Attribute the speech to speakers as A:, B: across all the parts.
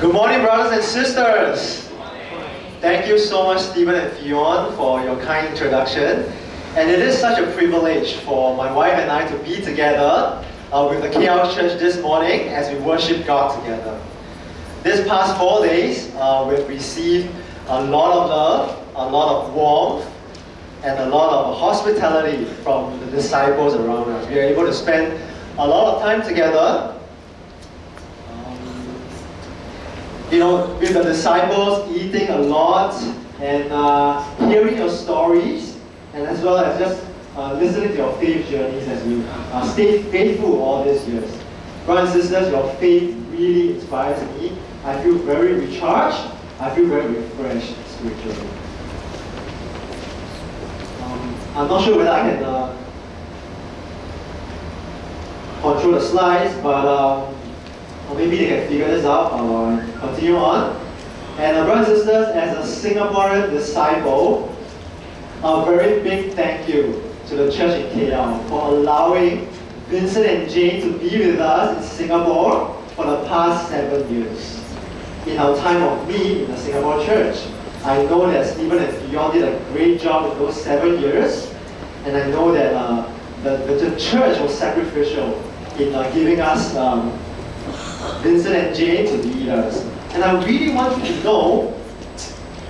A: Good morning, brothers and sisters. Thank you so much, Stephen and Fion, for your kind introduction. And it is such a privilege for my wife and I to be together with the KL Church this morning as we worship God together. This past 4 days, we've received a lot of love, a lot of warmth, and a lot of hospitality from the disciples around us. We are able to spend a lot of time together, with the disciples, eating a lot and hearing your stories, and as well as just listening to your faith journeys as you stay faithful all these years. Brothers and sisters, your faith really inspires me. I feel very recharged. I feel very refreshed spiritually. I'm not sure whether I can control the slides, but or maybe they can figure this out. I'll continue on. And brothers and sisters, as a Singaporean disciple, a very big thank you to the church in KL for allowing Vincent and Jane to be with us in Singapore for the past 7 years. In our time of need in the Singapore church, I know that Stephen and Fion did a great job in those 7 years, and I know that the church was sacrificial in giving us Vincent and Jane to lead us. And I really want you to know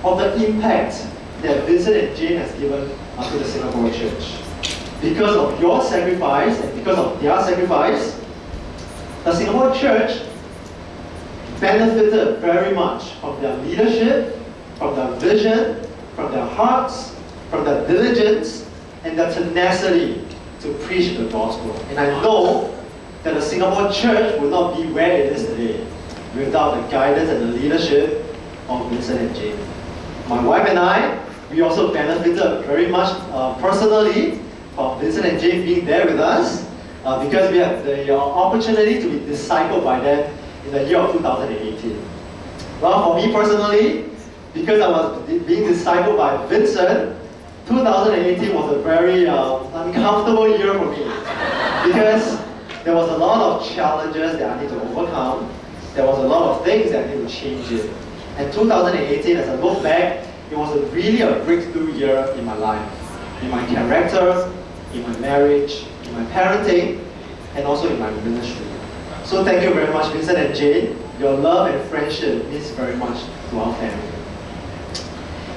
A: of the impact that Vincent and Jane has given to the Singapore church. Because of your sacrifice and because of their sacrifice, the Singapore church benefited very much from their leadership, from their vision, from their hearts, from their diligence, and their tenacity to preach the gospel. And I know that the Singapore church would not be where it is today without the guidance and the leadership of Vincent and Jane. My wife and I, we also benefited very much personally from Vincent and Jane being there with us because we had the opportunity to be discipled by them in the year of 2018. Well, for me personally, because I was being discipled by Vincent, 2018 was a very uncomfortable year for me because there was a lot of challenges that I need to overcome. There was a lot of things that I need to change in. And 2018, as I look back, it was really a breakthrough year in my life, in my character, in my marriage, in my parenting, and also in my ministry. So thank you very much, Vincent and Jane. Your love and friendship means very much to our family.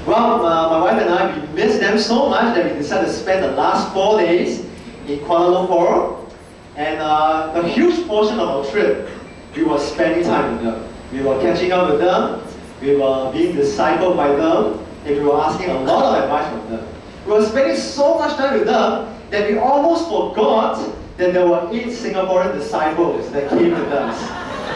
A: Well, my wife and I, we miss them so much that we decided to spend the last 4 days in Kuala Lumpur. And a huge portion of our trip, we were spending time with them. We were catching up with them, we were being discipled by them, and we were asking a lot of advice from them. We were spending so much time with them that we almost forgot that there were 8 Singaporean disciples that came with us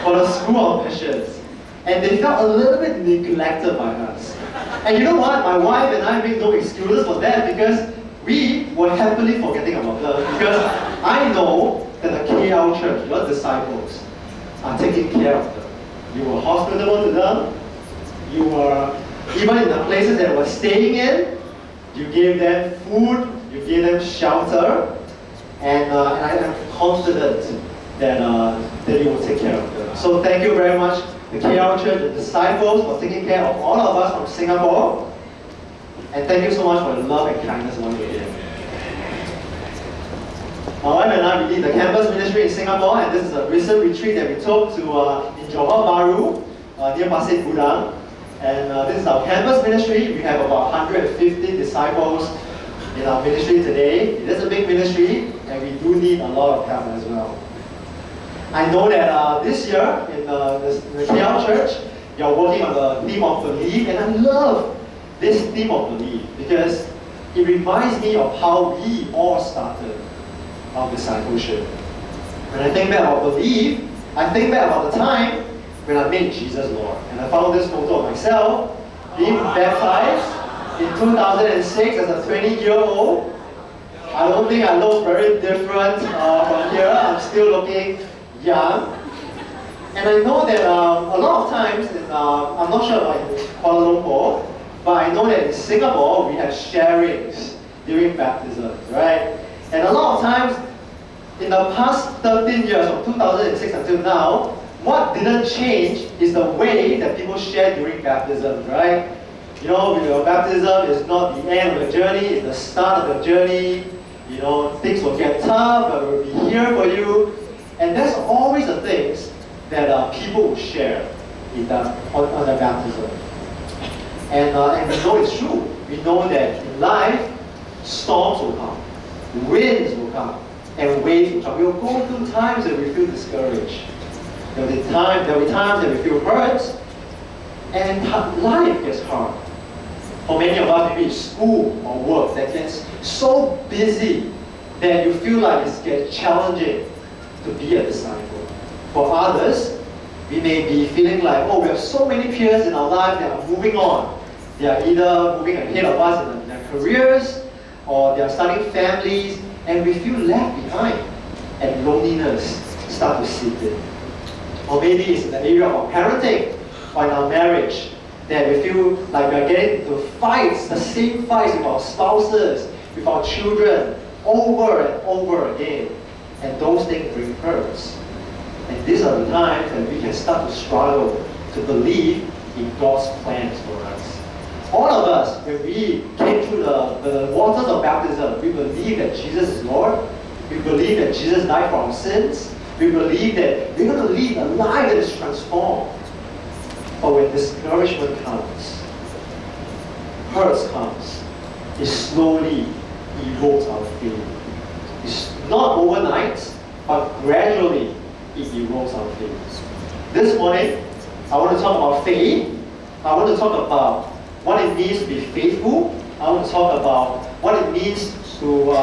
A: for the School of Missions. And they felt a little bit neglected by us. And you know what? My wife and I make no excuses for that because we were happily forgetting about them because I know that the KL church, your disciples, are taking care of them. You were hospitable to them. You were, even in the places that they were staying in, you gave them food, you gave them shelter, and I am confident that you will take care of them. So thank you very much, the KL church, the disciples, for taking care of all of us from Singapore. And thank you so much for the love and kindness once again. My wife and I, we lead the campus ministry in Singapore, and this is a recent retreat that we took to in Johor Bahru, near Pasir Gudang. And this is our campus ministry. We have about 150 disciples in our ministry today. It is a big ministry, and we do need a lot of help as well. I know that this year in the KL Church, you're working on the theme of belief, and I love this theme of belief because it reminds me of how we all started our discipleship. When I think back about belief, I think back about the time when I made Jesus Lord. And I found this photo of myself being baptized in 2006 as a 20-year-old. I don't think I look very different from here. I'm still looking young. And I know that a lot of times, I'm not sure about in Kuala Lumpur, but I know that in Singapore we have sharings during baptism, right? And a lot of times, in the past 13 years, from 2006 until now, what didn't change is the way that people share during baptism, right? You know, your baptism is not the end of the journey, it's the start of the journey. You know, things will get tough, but we'll be here for you. And that's always the things that people will share on the baptism. And we know it's true. We know that in life, storms will come, winds will come, and waves will come. We will go through times that we feel discouraged. There will be times that we feel hurt, and life gets hard. For many of us, maybe it's school or work that gets so busy that you feel like it gets challenging to be a disciple. For others, we may be feeling like, oh, we have so many peers in our life that are moving on. They are either moving ahead of us in their careers, or they are starting families, and we feel left behind, and loneliness starts to seep in. Or maybe it's in the area of parenting, or in our marriage, that we feel like we are getting into fights, the same fights with our spouses, with our children, over and over again. And those things bring hurts. And these are the times that we can start to struggle to believe in God's plans for us. All of us, when we came through the waters of baptism, we believe that Jesus is Lord. We believe that Jesus died for our sins. We believe that we're going to live a life that is transformed. But when discouragement comes, hurts comes, it slowly erodes our faith. It's not overnight, but gradually it erodes our faith. This morning, I want to talk about faith. I want to talk about what it means to be faithful. I want to talk about what it means to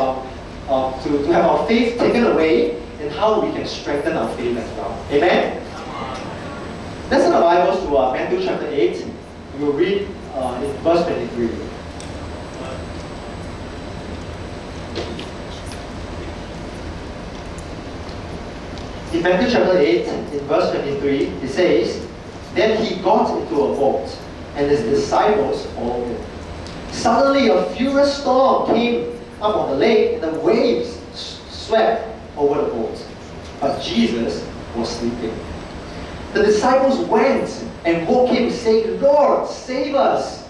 A: have our faith taken away and how we can strengthen our faith as well. Amen? Let's turn our Bibles to Matthew chapter 8. We will read in verse 23. In Matthew chapter 8, in verse 23, it says, "Then he got into a boat, and his disciples followed him. Suddenly a furious storm came up on the lake, and the waves swept over the boat. But Jesus was sleeping. The disciples went and woke him, saying, 'Lord, save us!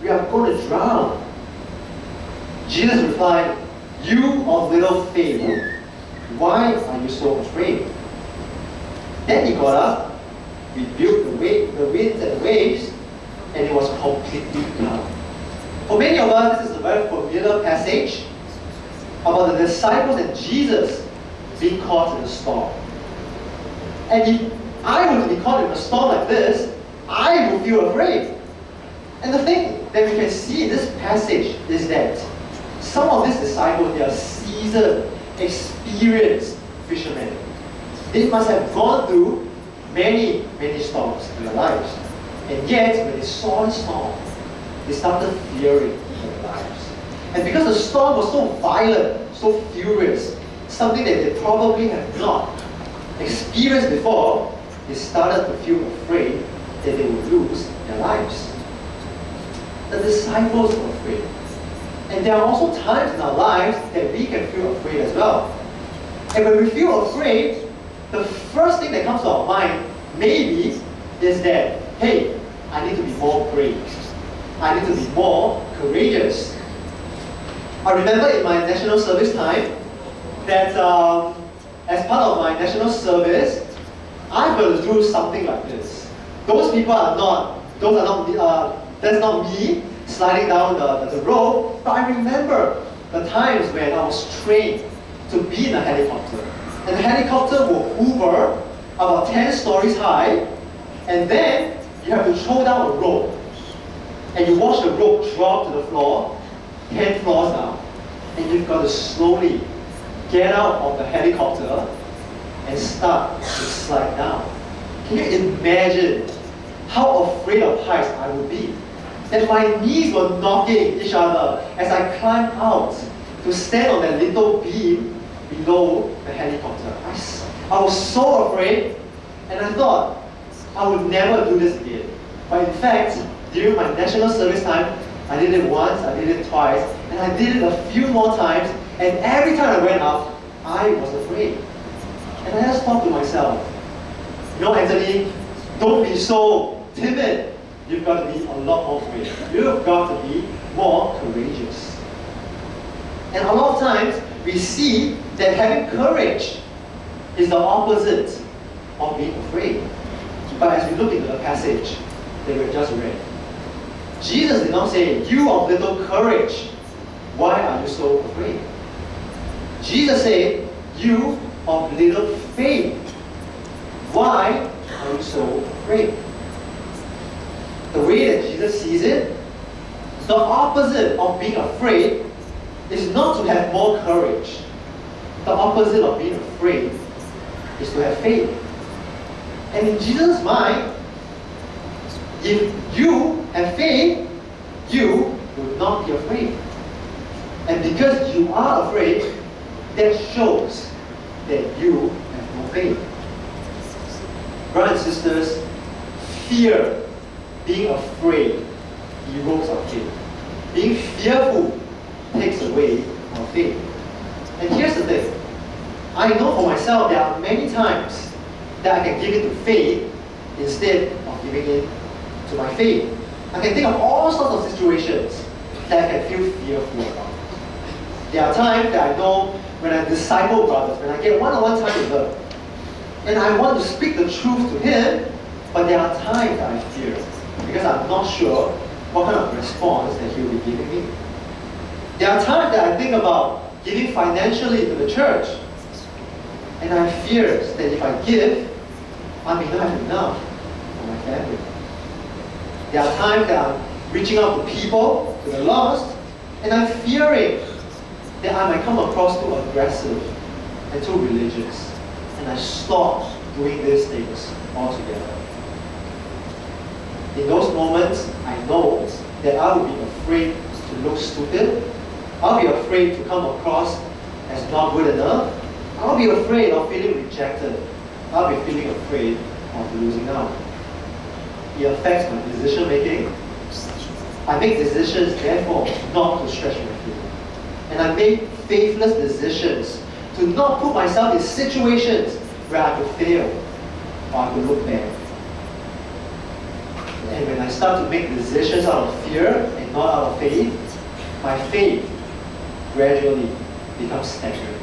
A: We are going to drown.' Jesus replied, 'You of little faith, why are you so afraid?' Then he got up, rebuked the winds and waves, and it was completely calm." For many of us, this is a very familiar passage about the disciples and Jesus being caught in a storm. And if I were to be caught in a storm like this, I would feel afraid. And the thing that we can see in this passage is that some of these disciples, they are seasoned, experienced fishermen. They must have gone through many, many storms in their lives. And yet, when they saw the storm, they started fearing for their lives. And because the storm was so violent, so furious, something that they probably have not experienced before, they started to feel afraid that they would lose their lives. The disciples were afraid. And there are also times in our lives that we can feel afraid as well. And when we feel afraid, the first thing that comes to our mind maybe is that, hey, I need to be more brave. I need to be more courageous. I remember in my national service time that as part of my national service, I went through something like this. That's not me sliding down the rope, but I remember the times when I was trained to be in a helicopter. And the helicopter will hover about 10 stories high, and then you have to throw down a rope. And you watch the rope drop to the floor, 10 floors down, and you've got to slowly get out of the helicopter and start to slide down. Can you imagine how afraid of heights I would be? That my knees were knocking each other as I climbed out to stand on that little beam below the helicopter. I was so afraid, and I thought I would never do this again. But in fact, during my national service time, I did it once, I did it twice, and I did it a few more times, and every time I went up, I was afraid. And I just thought to myself, Anthony, don't be so timid. You've got to be a lot more brave. You've got to be more courageous. And a lot of times, we see that having courage is the opposite of being afraid. But as we look into the passage that we just read, Jesus did not say, "You of little courage, why are you so afraid?" Jesus said, "You of little faith, why are you so afraid?" The way that Jesus sees it, the opposite of being afraid is not to have more courage. The opposite of being afraid is to have faith. And in Jesus' mind, if you have faith, you will not be afraid. And because you are afraid, that shows that you have no faith. Brothers and sisters, fear, being afraid, erodes our faith. Being fearful takes away our faith. And here's the thing. I know for myself there are many times that I can give in to faith instead of giving in to my faith. I can think of all sorts of situations that I can feel fearful about. There are times that I know when I disciple brothers, when I get one-on-one time with them, and I want to speak the truth to him, but there are times that I fear because I'm not sure what kind of response that he'll be giving me. There are times that I think about giving financially to the church, and I fear that if I give, I may not have enough for my family. There are times that I'm reaching out to people, to the lost, and I'm fearing that I might come across too aggressive and too religious, and I stop doing these things altogether. In those moments, I know that I will be afraid to look stupid. I'll be afraid to come across as not good enough. I'll be afraid of feeling rejected. I'll be feeling afraid of losing out. It affects my decision making. I make decisions, therefore, not to stretch my faith. And I make faithless decisions to not put myself in situations where I could fail or I could look bad. And when I start to make decisions out of fear and not out of faith, my faith gradually becomes stagnant.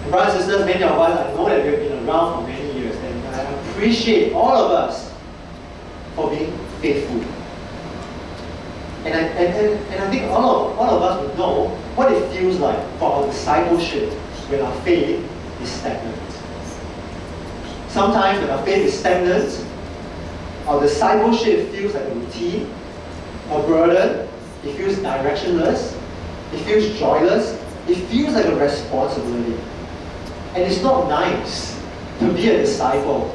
A: And brothers and sisters, many of us, I know that we've been around for many years, and I appreciate all of us for being faithful. And I think all of us would know what it feels like for our discipleship when our faith is stagnant. Sometimes when our faith is stagnant, our discipleship feels like a routine, a burden. It feels directionless. It feels joyless. It feels like a responsibility. And it's not nice to be a disciple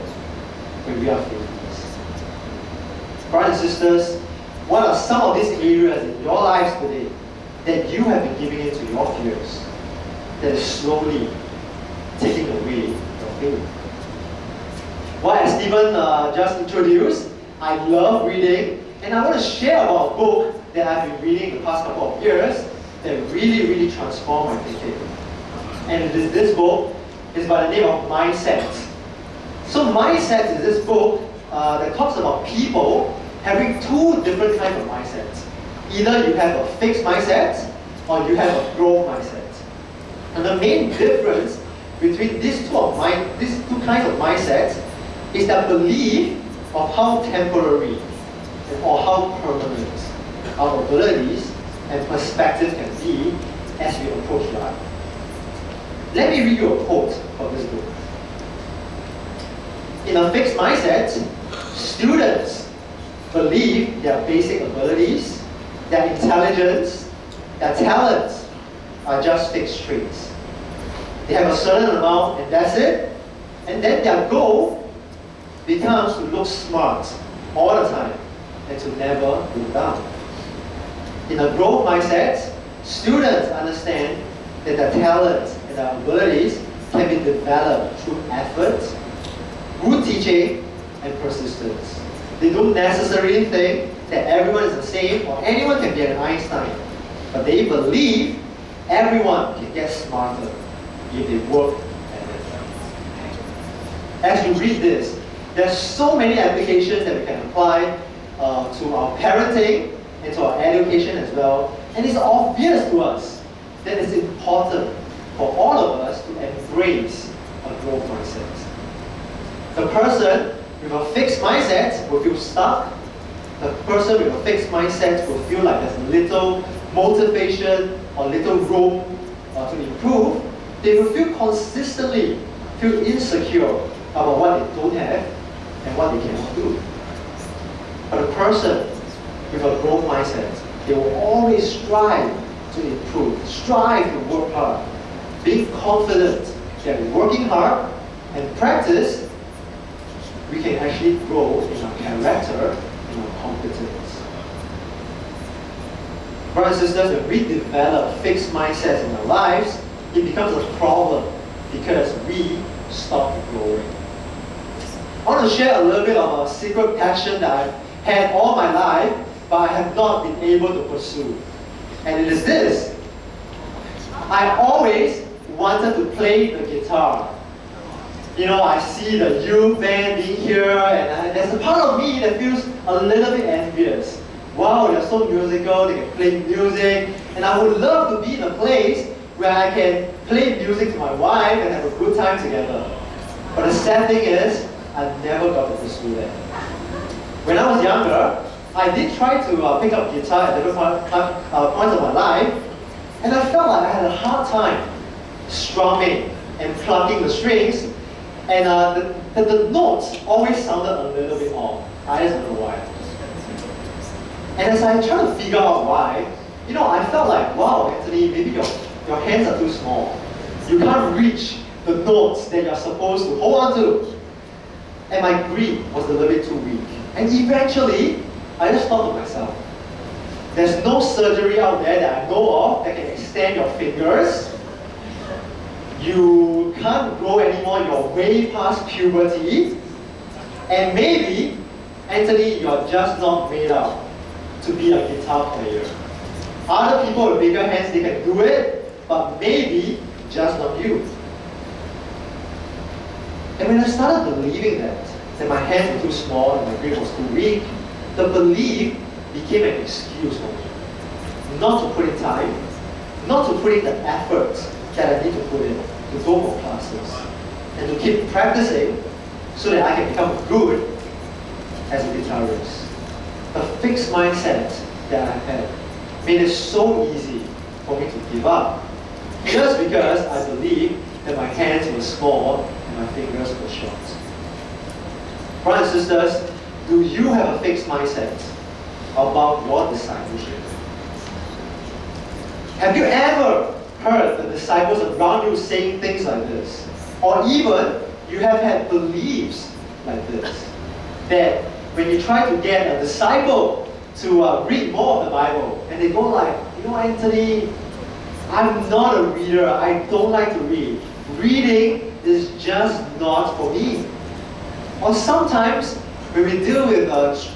A: when we are faithless. Brothers and sisters, what are some of these areas in your lives today that you have been giving into your fears that is slowly taking away your faith? Well, as Stephen just introduced, I love reading, and I want to share about a book that I've been reading the past couple of years that really transformed my thinking. And this book is by the name of Mindset. So Mindset is this book that talks about people having two different kinds of mindsets. Either you have a fixed mindset or you have a growth mindset. And the main difference between these two kinds of mindsets is the belief of how temporary or how permanent our abilities and perspective can be as we approach life. Let me read you a quote from this book. In a fixed mindset, students believe their basic abilities, their intelligence, their talents are just fixed traits. They have a certain amount and that's it. And then their goal becomes to look smart all the time and to never look down. In a growth mindset, students understand that their talents and their abilities can be developed through effort, good teaching, and persistence. They don't necessarily think that everyone is the same or anyone can be an Einstein, but they believe everyone can get smarter if they work at it. as you read this, there's so many applications that we can apply to our parenting and to our education as well. And it's obvious to us that it's important for all of us to embrace a growth mindset. The person with a fixed mindset will feel stuck. The person with a fixed mindset will feel like there's little motivation or little room to improve. They will consistently feel insecure about what they don't have and what they cannot do. But a person with a growth mindset, they will always strive to improve, strive to work hard, being confident that working hard and practice, we can actually grow in our character and our competence. Brothers and sisters, when we develop fixed mindsets in our lives, it becomes a problem because we stop growing. I want to share a little bit of a secret passion that I've had all my life, but I have not been able to pursue. And it is this. I always wanted to play the guitar. You know, I see the youth band being here, and there's a part of me that feels a little bit envious. Wow, they're so musical, they can play music, and I would love to be in a place where I can play music to my wife and have a good time together. But the sad thing is, I never got to pursue that. When I was younger, I did try to pick up guitar at different points of my life, and I felt like I had a hard time strumming and plucking the strings, and the notes always sounded a little bit off. I just don't know why. And as I tried to figure out why, you know, I felt like, wow, Anthony, maybe your hands are too small. You can't reach the notes that you're supposed to hold on to. And my grip was a little bit too weak. And eventually, I just thought to myself, there's no surgery out there that I know of that can extend your fingers. You can't grow anymore, you're way past puberty. And maybe, Anthony, you're just not made up to be a guitar player. Other people with bigger hands, they can do it, but maybe just not you. And when I started believing that my hands were too small and my grip was too weak, the belief became an excuse for me. Not to put in time, not to put in the effort that I need to put in, to go for classes, and to keep practicing so that I can become good as a guitarist. The fixed mindset that I had made it so easy for me to give up, just because I believed that my hands were small and my fingers were short. Brothers and sisters, do you have a fixed mindset about your discipleship? Have you ever heard the disciples around you saying things like this? Or even you have had beliefs like this, that when you try to get a disciple to read more of the Bible, and they go like, you know, Anthony, I'm not a reader, I don't like to read. Reading is just not for me. Or sometimes, when we deal with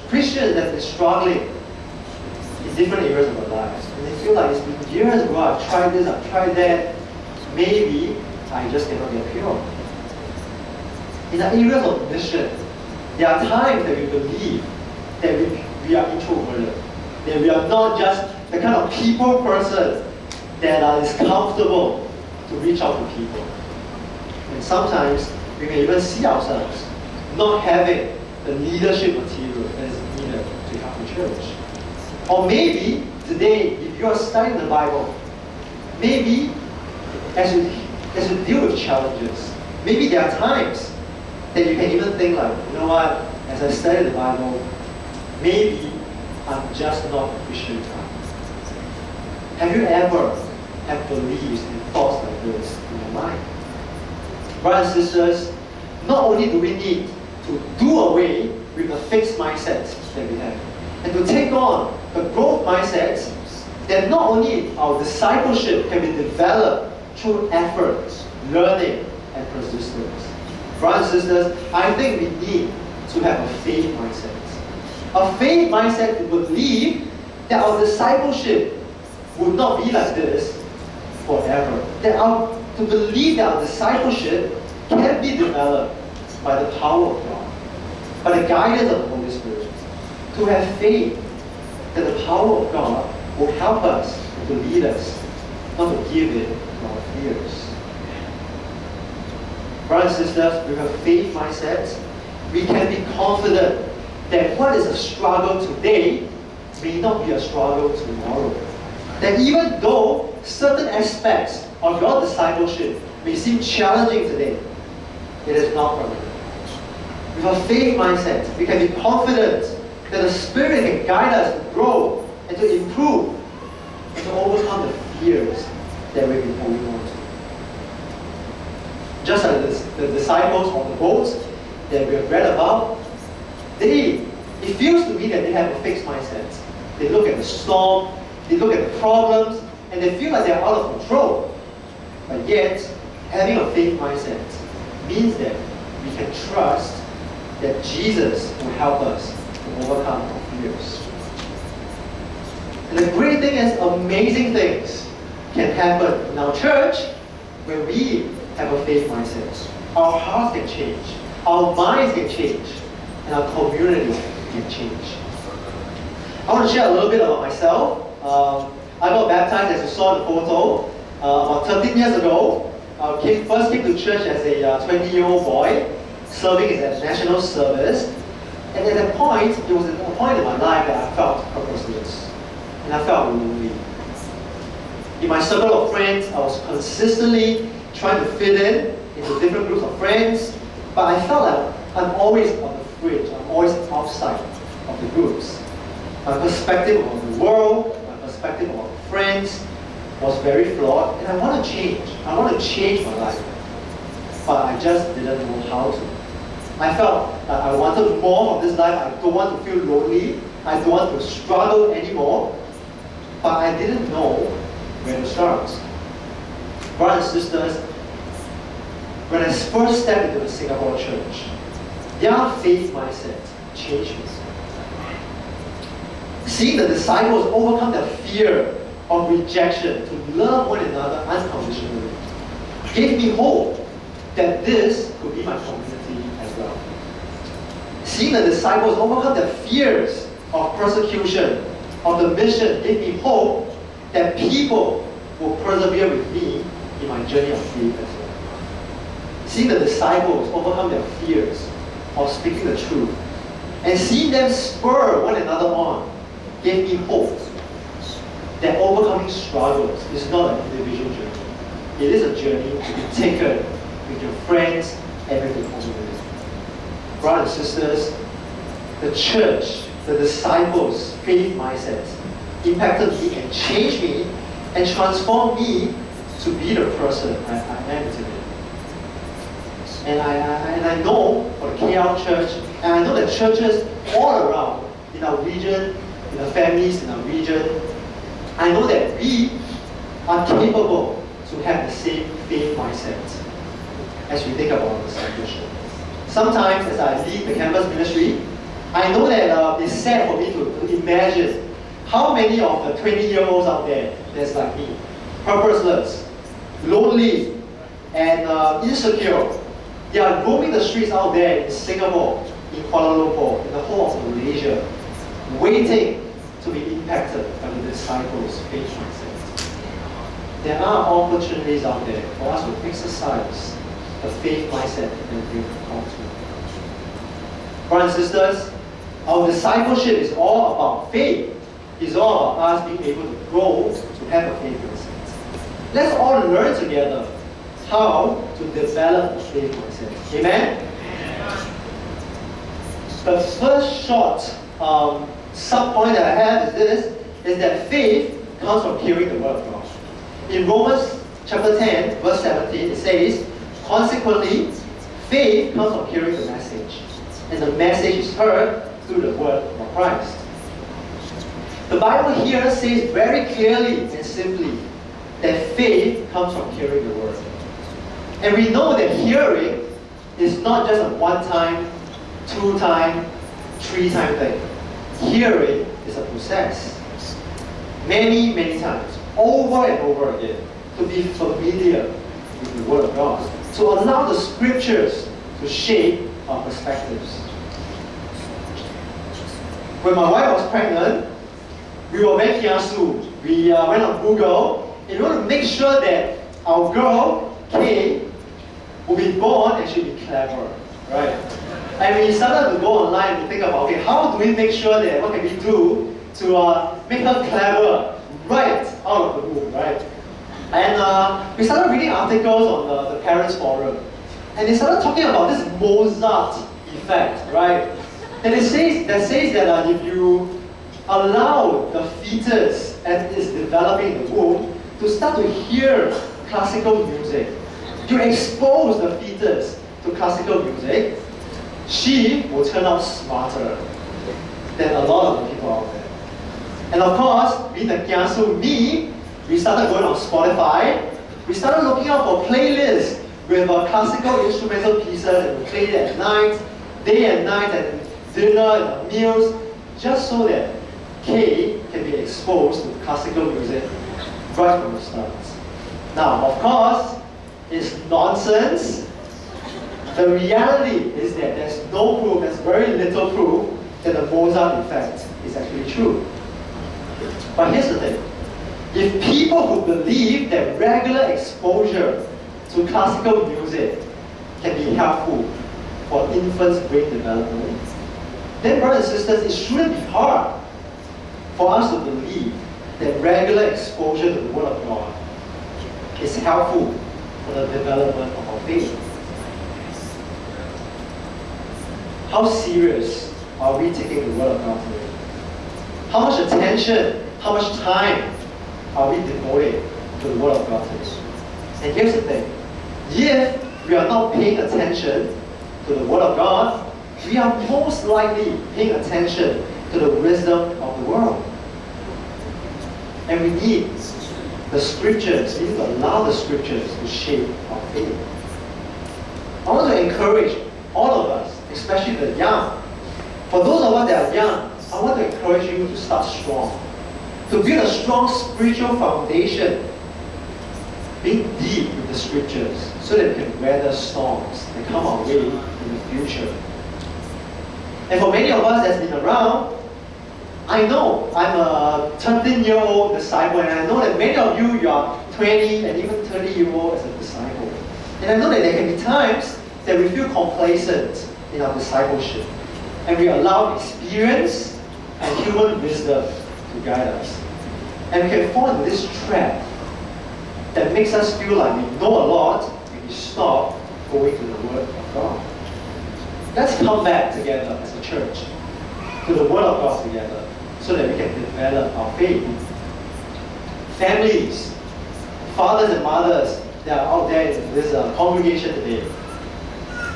A: Christians that are struggling in different areas of their lives, and they feel like it's been years ago, I've tried this, I've tried that, maybe I just cannot get pure. In the areas of mission, there are times that we believe that we are introverted, that we are not just the kind of people person that is comfortable to reach out to people. And sometimes we may even see ourselves not having the leadership material that is needed to help the church. Or maybe today, if you are studying the Bible, maybe as you deal with challenges, maybe there are times that you can even think like, you know what, as I study the Bible, maybe I'm just not a Christian type. Have you ever had beliefs and thoughts like this in your mind? Brothers and sisters, not only do we need to do away with the fixed mindsets that we have, and to take on the growth mindsets that not only our discipleship can be developed through effort, learning, and persistence. Brothers and sisters, I think we need to have a faith mindset. A faith mindset to believe that our discipleship would not be like this forever. To believe that our discipleship can be developed by the power of God, by the guidance of the Holy Spirit, to have faith that the power of God will help us and to lead us, not to give in to our fears. Brothers and sisters, with a faith mindset, we can be confident that what is a struggle today may not be a struggle tomorrow. That even though certain aspects of your discipleship may seem challenging today, it is not permanent. With a faith mindset, we can be confident that the Spirit can guide us to grow and to improve and to overcome the fears that we've been holding on to. Just like the disciples on the boat that we have read about, it feels to me that they have a fixed mindset. They look at the storm, they look at the problems, and they feel like they're out of control. But yet, having a faith mindset means that we can trust that Jesus will help us to overcome our fears. And the great thing is, amazing things can happen in our church when we have a faith mindset. Our hearts can change, our minds can change, and our community can change. I want to share a little bit about myself. I got baptized, as you saw in the photo, about 13 years ago. I first came to church as a 20-year-old boy, serving in a national service. And at that point, it was a point in my life that I felt purposeless. And I felt lonely. In my circle of friends, I was consistently trying to fit in into different groups of friends, but I felt like I'm always on the fringe, I'm always outside of the groups. My perspective on the world, my perspective on friends was very flawed, and I want to change. I want to change my life, but I just didn't know how to. I felt that I wanted more of this life. I don't want to feel lonely. I don't want to struggle anymore, but I didn't know where to start. Brothers and sisters, when I first stepped into the Singapore church, their faith mindset changed me. Seeing the disciples overcome their fear of rejection to love one another unconditionally gave me hope that this could be my community as well. Seeing the disciples overcome their fears of persecution, of the mission, gave me hope that people will persevere with me in my journey of faith as well. Seeing the disciples overcome their fears of speaking the truth and seeing them spur one another on gave me hope that overcoming struggles is not an individual journey. It is a journey to be taken with your friends and with the community. Brothers and sisters, the church, the disciples' faith mindset impacted me and changed me and transformed me to be the person I am today. And I know for the KL church, and I know that churches all around in our region, in our families in our region, I know that we are capable to have the same faith mindset as we think about discipleship. Sometimes as I lead the campus ministry, I know that it's sad for me to imagine how many of the 20-year-olds out there that's like me, purposeless, lonely, and insecure. They are roaming the streets out there in Singapore, in Kuala Lumpur, in the whole of Malaysia, waiting to be impacted by the disciples' faith mindset. There are opportunities out there for us to exercise the faith mindset that we've called to. Brothers and sisters, our discipleship is all about faith. It's all about us being able to grow to have a faith mindset. Let's all learn together how to develop a faith mindset. Amen? The first short sub-point that I have is that faith comes from hearing the word of God. In Romans chapter 10, verse 17, it says, consequently, faith comes from hearing the message, and the message is heard through the word of Christ. The Bible here says very clearly and simply that faith comes from hearing the word. And we know that hearing is not just a one-time, two-time, three-time thing. Hearing is a process. Many, many times, over and over again, to be familiar with the Word of God. To allow the Scriptures to shape perspectives. When my wife was pregnant, we were very kiasu. We went on Google in order to make sure that our girl, Kay, will be born and she'll be clever, right? And we started to go online to think about, okay, how do we make sure that, what can we do to make her clever right out of the womb, right? And we started reading articles on the parents forum. And they started talking about this Mozart effect, right? And it says that if you allow the fetus as it's developing in the womb to start to hear classical music, you expose the fetus to classical music, she will turn out smarter than a lot of the people out there. And of course, being the kiasu me, we started going on Spotify. We started looking out for playlists with classical instrumental pieces that we played at night, day and night, and dinner and meals, just so that Kay can be exposed to classical music right from the start. Now, of course, it's nonsense. The reality is that there's no proof, there's very little proof that the Mozart effect is actually true. But here's the thing. If people who believe that regular exposure to classical music can be helpful for infants' brain development, then brothers and sisters, it shouldn't be hard for us to believe that regular exposure to the Word of God is helpful for the development of our faith. How serious are we taking the Word of God today? How much attention, how much time are we devoting to the Word of God today? And here's the thing. If we are not paying attention to the Word of God, we are most likely paying attention to the wisdom of the world. And we need the Scriptures, we need to allow the Scriptures to shape our faith. I want to encourage all of us, especially the young. For those of us that are young, I want to encourage you to start strong. To build a strong spiritual foundation, being deep with the Scriptures, so that we can weather storms that come our way in the future. And for many of us that's been around, I know I'm a 13-year-old disciple, and I know that many of you, you are 20 and even 30-year-old as a disciple. And I know that there can be times that we feel complacent in our discipleship, and we allow experience and human wisdom to guide us. And we can fall into this trap that makes us feel like we know a lot and we stop going to the Word of God. Let's come back together as a church to the Word of God together so that we can develop our faith. Families, fathers and mothers that are out there in this congregation today,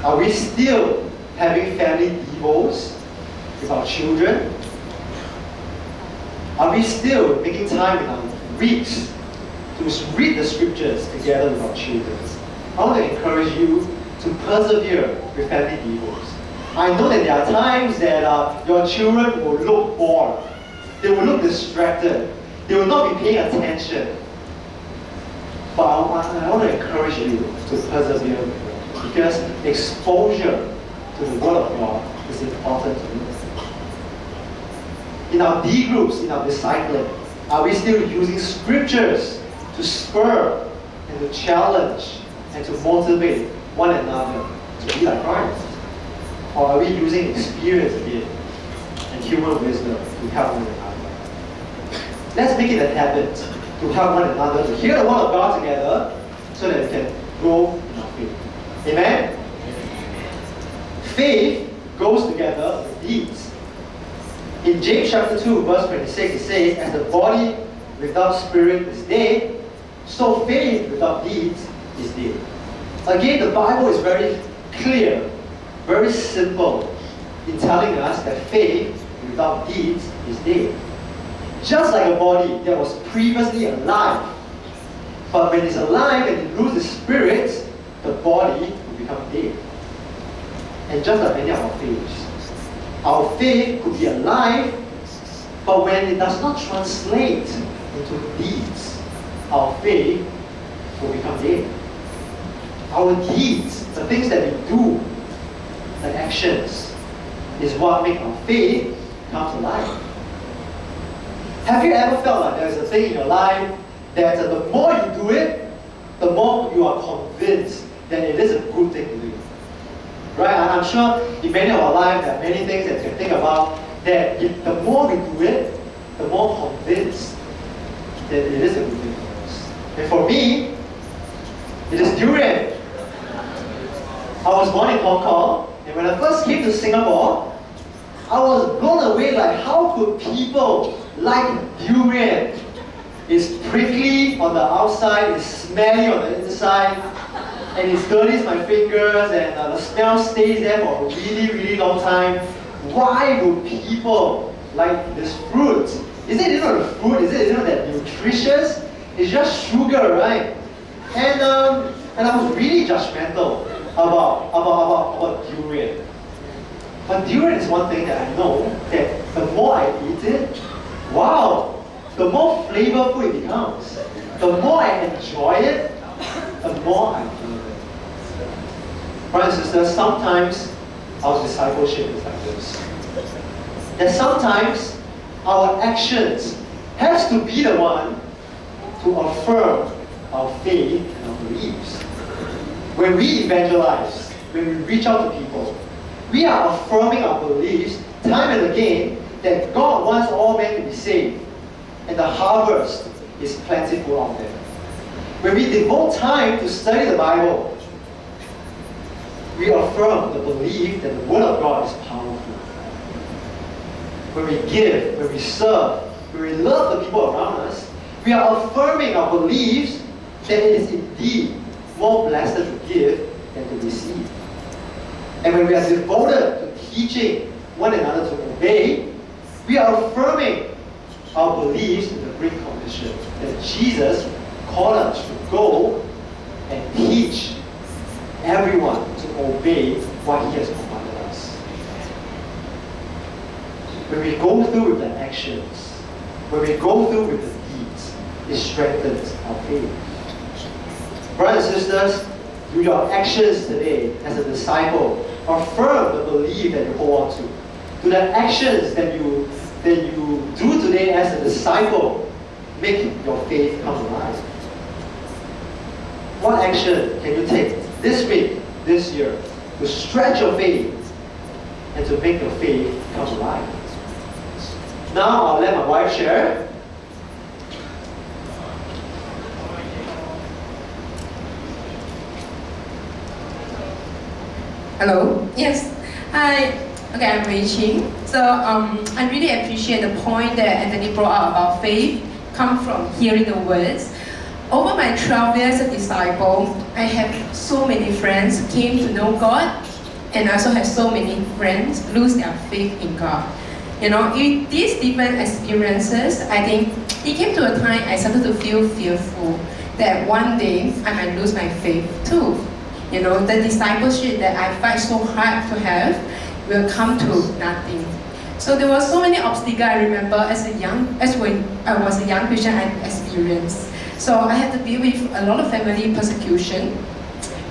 A: are we still having family devos with our children? Are we still making time in our weeks to read the Scriptures together with our children? I want to encourage you to persevere with family devos. I know that there are times that your children will look bored. They will look distracted. They will not be paying attention. But I want to encourage you to persevere with them, because exposure to the Word of God is important to you. In our D groups, in our discipling, are we still using Scriptures to spur and to challenge and to motivate one another to be like Christ? Or are we using experience again and human wisdom to help one another? Let's make it a habit to help one another, to hear the Word of God together so that we can grow in our faith. Amen? Faith goes together with deeds. In James chapter 2, verse 26, it says, as the body without spirit is dead, so faith without deeds is dead. Again, the Bible is very clear, very simple in telling us that faith without deeds is dead. Just like a body that was previously alive, but when it's alive and it loses spirit, the body will become dead. And just like many of our faith could be alive, but when it does not translate into deeds, our faith will become dead. Our deeds, the things that we do, the actions, is what makes our faith come to life. Have you ever felt like there's a thing in your life that the more you do it, the more you are convinced that it is a good thing to do? Right? I'm sure in many of our lives there are many things that you can think about that the more we do it, the more convinced that it is a good thing for us. And for me, it is durian. I was born in Hong Kong, and when I first came to Singapore, I was blown away like how could people like durian? It's prickly on the outside, it's smelly on the inside, and it dirties my fingers, and the smell stays there for a really, really long time. Why would people like this fruit? Is it the fruit? Is it that nutritious? It's just sugar, right? And I was really judgmental about durian. But durian is one thing that I know that the more I eat it, wow, the more flavorful it becomes. The more I enjoy it, the more I feel it. Brothers and sisters, sometimes our discipleship is like this. That sometimes our actions has to be the one to affirm our faith and our beliefs. When we evangelize, when we reach out to people, we are affirming our beliefs time and again that God wants all men to be saved and the harvest is plentiful out there. When we devote time to study the Bible, we affirm the belief that the Word of God is powerful. When we give, when we serve, when we love the people around us, we are affirming our beliefs that it is indeed more blessed to give than to receive. And when we are devoted to teaching one another to obey, we are affirming our beliefs in the Great Commission that Jesus called us to go and teach everyone to obey what He has commanded us. When we go through with the actions, when we go through with the deeds, it strengthens our faith. Brothers and sisters, do your actions today as a disciple affirm the belief that you hold on to? Do the actions that you do today as a disciple make your faith come alive? What action can you take this week, this year, to stretch your faith and to make your faith come alive? Now I'll let my wife share.
B: Hello. Yes. Hi. Okay, I'm Wei Qing. So I really appreciate the point that Anthony brought up about faith come from hearing the words. Over my 12 years as a disciple, I have so many friends who came to know God, and I also have so many friends lose their faith in God. You know, in these different experiences, I think it came to a time I started to feel fearful that one day I might lose my faith too. You know, the discipleship that I fight so hard to have will come to nothing. So there were so many obstacles I remember when I was a young Christian I experienced. So I had to deal with a lot of family persecution,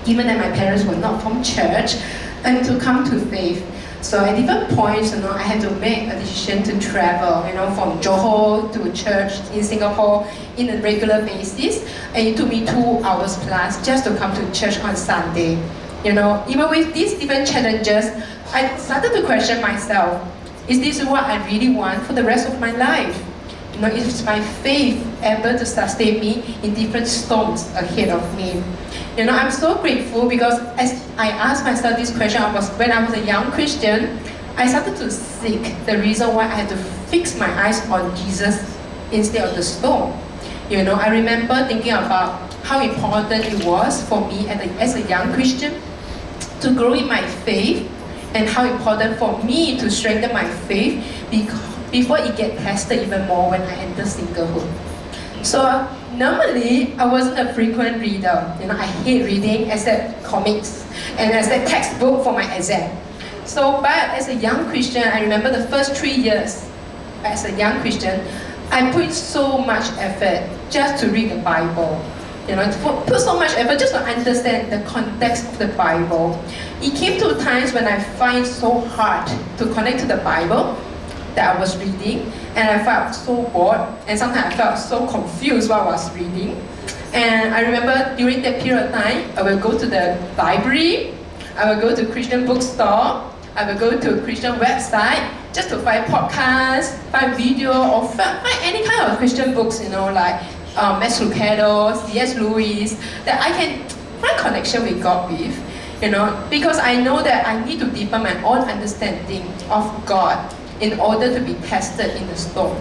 B: given that my parents were not from church, and to come to faith. So at different points, I had to make a decision to travel, from Johor to church in Singapore in a regular basis. And it took me 2 hours plus just to come to church on Sunday. Even with these different challenges, I started to question myself, is this what I really want for the rest of my life? Is my faith able to sustain me in different storms ahead of me? I'm so grateful because as I asked myself this question, when I was a young Christian, I started to seek the reason why I had to fix my eyes on Jesus instead of the storm. I remember thinking about how important it was for me as a young Christian to grow in my faith, and how important for me to strengthen my faith before it get tested even more when I enter singlehood. So normally, I wasn't a frequent reader. I hate reading except comics and except textbook for my exam. But as a young Christian, I remember the first 3 years as a young Christian, I put so much effort just to read the Bible. to put so much effort just to understand the context of the Bible. It came to times when I find so hard to connect to the Bible that I was reading, and I felt so bored, and sometimes I felt so confused while I was reading. And I remember during that period of time, I will go to the library, I will go to Christian bookstore, I will go to a Christian website just to find podcasts, find video, or find any kind of Christian books, like Max Lucado, C.S. Lewis, that I can find connection with God with, because I know that I need to deepen my own understanding of God in order to be tested in the storm.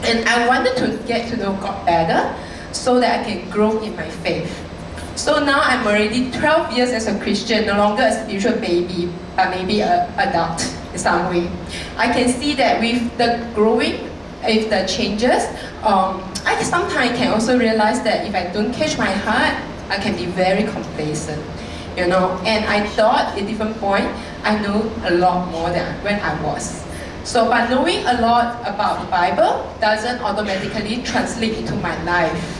B: And I wanted to get to know God better so that I can grow in my faith. So now I'm already 12 years as a Christian, no longer a spiritual baby, but maybe an adult in some way. I can see that with the growing, with the changes, I sometimes can also realize that if I don't catch my heart, I can be very complacent, And I thought at different point, I know a lot more than when I was. So, but knowing a lot about the Bible doesn't automatically translate into my life.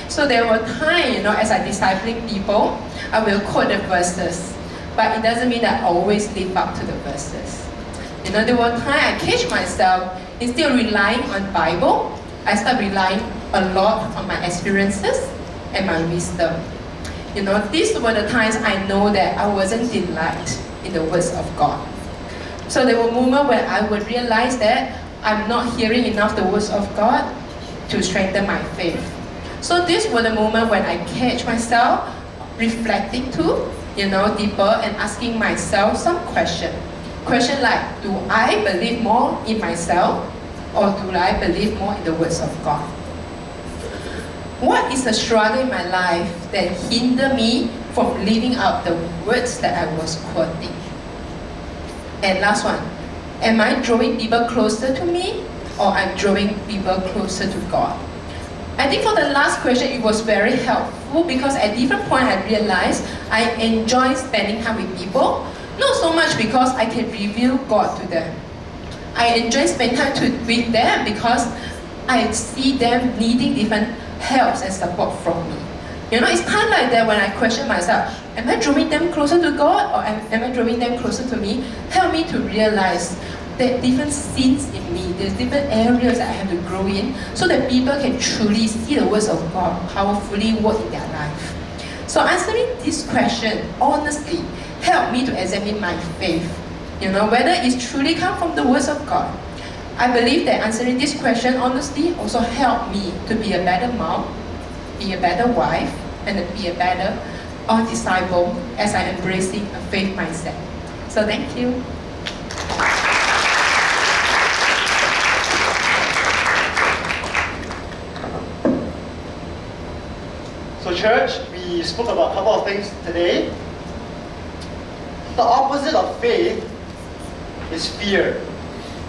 B: So there were times, as I discipling people, I will quote the verses, but it doesn't mean that I always live up to the verses. There were times I catch myself, instead of relying on Bible, I start relying a lot on my experiences and my wisdom. These were the times I know that I wasn't delight in the words of God. So there were moments where I would realize that I'm not hearing enough the words of God to strengthen my faith. So these were the moments when I catch myself reflecting too, deeper and asking myself some question. Question like, do I believe more in myself or do I believe more in the words of God? What is the struggle in my life that hinder me from living out the words that I was quoting? And last one, am I drawing people closer to me or I'm drawing people closer to God? I think for the last question, it was very helpful because at different point I realized I enjoy spending time with people, not so much because I can reveal God to them. I enjoy spending time with them because I see them needing different helps and support from me. It's time like that when I question myself, am I drawing them closer to God or am I drawing them closer to me? Help me to realize that different scenes in me, there's different areas that I have to grow in so that people can truly see the words of God powerfully work in their life. So answering this question honestly helped me to examine my faith, whether it's truly come from the words of God. I believe that answering this question honestly also helped me to be a better mom, be a better wife, and be a better disciple as I embracing a faith mindset. So thank you.
A: So church, we spoke about a couple of things today. The opposite of faith is fear.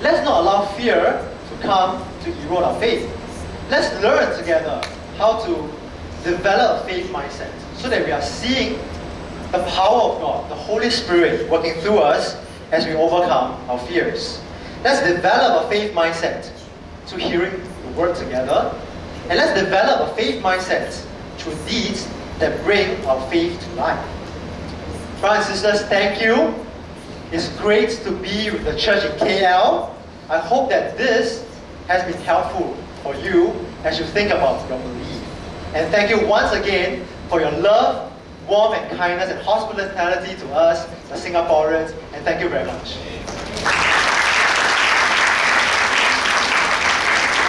A: Let's not allow fear to come to erode our faith. Let's learn together how to develop a faith mindset so that we are seeing the power of God, the Holy Spirit working through us as we overcome our fears. Let's develop a faith mindset through hearing the word together, and let's develop a faith mindset through deeds that bring our faith to life. Brothers and sisters, thank you. It's great to be with the church in KL. I hope that this has been helpful for you as you think about your belief. And thank you once again for your love, warmth and kindness and hospitality to us, the Singaporeans, and thank you very much.